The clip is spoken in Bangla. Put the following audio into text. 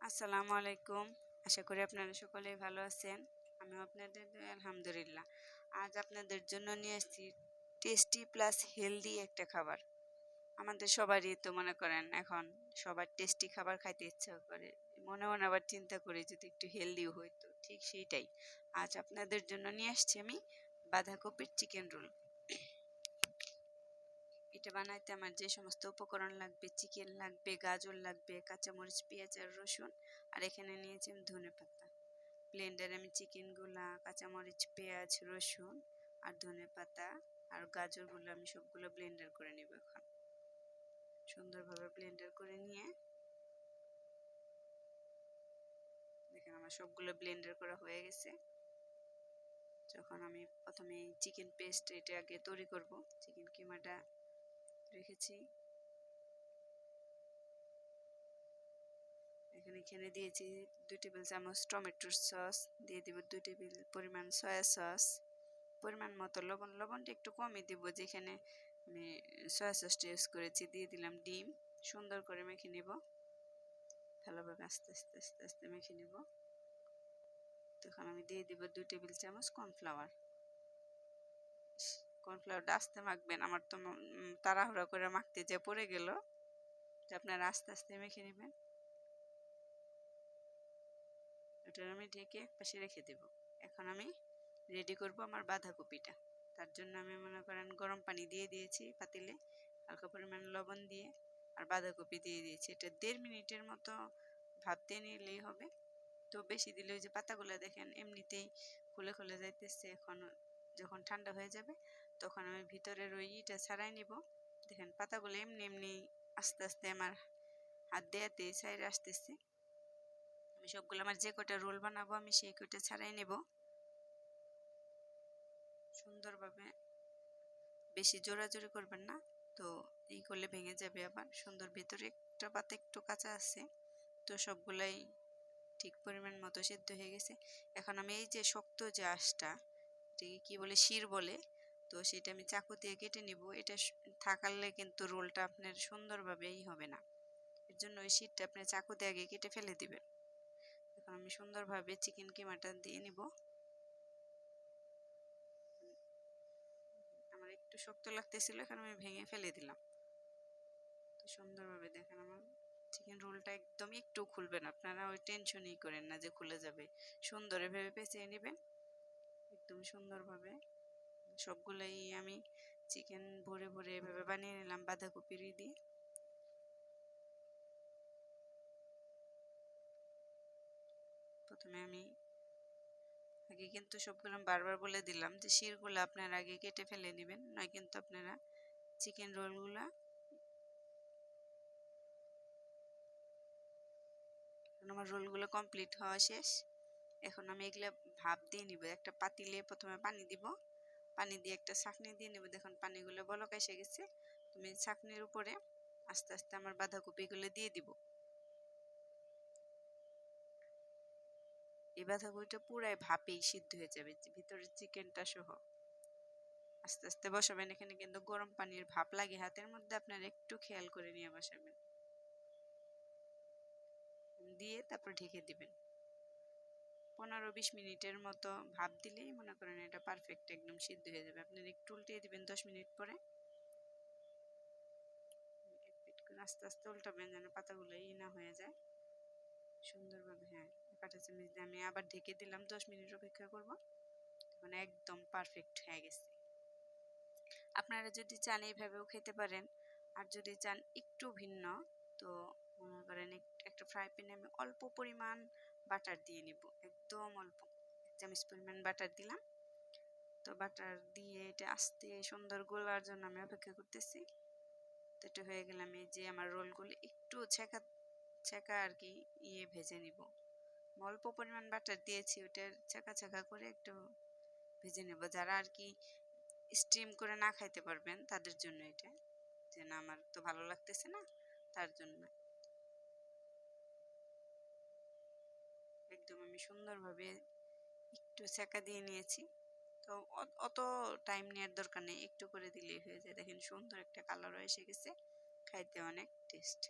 আসসালামু আলাইকুম। আশা করি আপনারা সকলেই ভালো আছেন। আমিও আপনাদের দয়ায় আলহামদুলিল্লাহ। আজ আপনাদের জন্য নিয়ে আসছি টেস্টি প্লাস হেলদি একটা খাবার। আমাদের সবারই তো মনে করেন এখন সবার টেস্টি খাবার খাইতে ইচ্ছা করে। মনে মনে আবার চিন্তা করি যদি একটু হেলদিও হইতো। ঠিক সেইটাই। আজ আপনাদের জন্য নিয়ে আসছি আমি বাঁধাকপির চিকেন রোল। এটা বানাইতে আমার যে সমস্ত উপকরণ লাগবে, চিকেন লাগবে, গাজর লাগবে, কাঁচামরিচ, পেঁয়াজ আর রসুন, আর এখানে নিয়েছি আমি ধনেপাতা। ব্লেন্ডারে আমি চিকেনগুলা, কাঁচামরিচ, পেঁয়াজ, রসুন আর ধনেপাতা আর গাজরগুলো আমি সবগুলো ব্লেন্ডার করে নিব। এখন সুন্দরভাবে ব্লেন্ডার করে নিয়ে দেখেন আমার সবগুলো ব্লেন্ডার করা হয়ে গেছে। যখন আমি প্রথমে চিকেন পেস্ট এটা আগে তৈরি করব, চিকেন কিমাটা রেখেছি। এখানে দিয়েছি 2 টেবিল চামচ টমেটোর সস, দিয়ে দিব 2 টেবিল পরিমাণ সয়া সস, পরিমাণ মতো লবণটা একটু কমই দিব যেখানে আমি সয়া সসটা ইউজ করেছি। দিয়ে দিলাম ডিম, সুন্দর করে মেখে নিব, ভালোভাবে আস্তে আস্তে আস্তে আস্তে মেখে নিব। তখন আমি দিয়ে দিব 2 টেবিল চামচ কর্নফ্লাওয়ার। কর্নফ্লাওয়ারটা আস্তে মাখবেন, আমার তো তাড়াহুড়া করে মাখতে যে পড়ে গেল, আপনারা আস্তে আস্তে মেখে নেবেন। এটা আমি ঢেকে একপাশে রেখে দেব। এখন আমি রেডি করব আমার বাঁধাকপিটা। তার জন্য আমি মনে করেন গরম পানি দিয়ে দিয়েছি পাতিলে, হালকা পরিমাণ লবণ দিয়ে আর বাঁধাকপি দিয়ে দিয়েছি। এটা 1.5 মিনিটের মতো ভাপতে নিলেই হবে। তো বেশি দিলে ওই যে পাতাগুলো দেখেন এমনিতেই খুলে খুলে যাইতেছে। এখন যখন ঠান্ডা হয়ে যাবে তখন আমি ভিতরের ওই ইটা ছাড়াই নিব। দেখেন পাতাগুলো এমনি এমনি আস্তে আস্তে আমার হাত দেয়াতে ছাইরে আসতেছে। আমি সবগুলো আমার যে কটা রোল বানাবো আমি সেই কটা ছাড়াই নেব সুন্দরভাবে। বেশি জোরাজোরি করবেন না, তো এই করলে ভেঙে যাবে আবার। সুন্দর ভেতরে একটা পাতা একটু কাঁচা আছে, তো সবগুলাই ঠিক পরিমাণ মতো সেদ্ধ হয়ে গেছে। এখন আমি এই যে শক্ত যে আঁশটা, এটাকে কি বলে, শির বলে, তো সেটা আমি চাকু দিয়ে কেটে নিব। এটা থাকালে কিন্তু রোলটা আপনার সুন্দরভাবেই হবে না, এর জন্য ওই শিরটা আপনি চাকু দিয়ে আগে কেটে ফেলে দিবেন। এখন আমি সুন্দরভাবে চিকেন কিমাটা দিয়ে নিব। আমার একটু শক্ত লাগতেছিল, এখন আমি ভেঙে ফেলে দিলাম। তো সুন্দরভাবে দেখেন আমার চিকেন রোলটা একদম একটু খুলবে না, আপনারা ওই টেনশনই করেন না যে খুলে যাবে। সুন্দর এভাবে পেঁচিয়ে নেবেন একদম সুন্দরভাবে। সবগুলাই আমি চিকেন ভরে ভরে এভাবে বানিয়ে নিলাম বাঁধাকপির দিয়ে। প্রথমে আমি আগে কিন্তু সবগুলো বারবার বলে দিলাম যে শিরগুলো আপনারা আগে কেটে ফেলে নেবেন, নয় কিন্তু আপনারা চিকেন রোলগুলা। আমার রোলগুলো কমপ্লিট হওয়া শেষ। এখন আমি এগুলা ভাপ দিয়ে নিব। একটা পাতিলে প্রথমে পানি দিব, পানি দিয়ে একটা ছাঁকনি দিয়ে নেব। দেখুন পানিগুলো বলক এসে গেছে। তুমি ছাঁকনির উপরে আস্তে আস্তে আমার বাঁধাকপিগুলো দিয়ে দিব। এই বাঁধাকপিটা পুরাই ভাপেই সিদ্ধ হয়ে যাবে, ভিতরে চিকেনটা সহ। আস্তে আস্তে বসাবেন, এখানে কিন্তু গরম পানির ভাপ লাগে হাতের মধ্যে, আপনারা একটু খেয়াল করে নিয়ে বসাবেন। দিয়ে তারপর ঢেকে দিবেন। 15-20 মিনিটের মতো ভাপ দিলেই মনে করেন এটা পারফেক্ট একদম সিদ্ধ হয়ে যাবে। আপনারা একটু উল্টিয়ে দিবেন 10 মিনিট পরে। আস্তে আস্তে উল্টাবেন যেন পাতাগুলো না হয়ে যায় সুন্দরভাবে। হ্যাঁ, কাঁটা চামচ দিয়ে আমি আবার ঢেকে দিলাম, 10 মিনিট অপেক্ষা করব। মানে একদম পারফেক্ট হয়ে গেছে। আপনারা যদি চান এইভাবেও খেতে পারেন, আর যদি চান একটু ভিন্ন, তো মনে করেন একটা ফ্রাই প্যানে আমি অল্প পরিমাণ বাটার দিয়ে নিব, একদম অল্প 1 চামচ পরিমাণ বাটার দিলাম। তো বাটার দিয়ে এটা আস্তে সুন্দর গোলার জন্য আমি অপেক্ষা করতেছি। তো এটা হয়ে গেলাম। এই যে আমার রোলগুলো একটু ছেঁকা আর কি ভেজে নিব। অল্প পরিমাণ বাটার দিয়েছি, ওটা ছেঁকা করে একটু ভেজে নেব। যারা আর কি স্টিম করে না খাইতে পারবেন তাদের জন্য এটা, যে না আমার তো ভালো লাগতেছে না, তার জন্য একদম আমি সুন্দরভাবে একটু ছেঁকা দিয়ে নিয়েছি। তো অত টাইম নেওয়ার দরকার নেই, একটু করে দিলেই হয়ে যায়। দেখেন সুন্দর একটা কালারও এসে গেছে, খাইতে অনেক টেস্ট।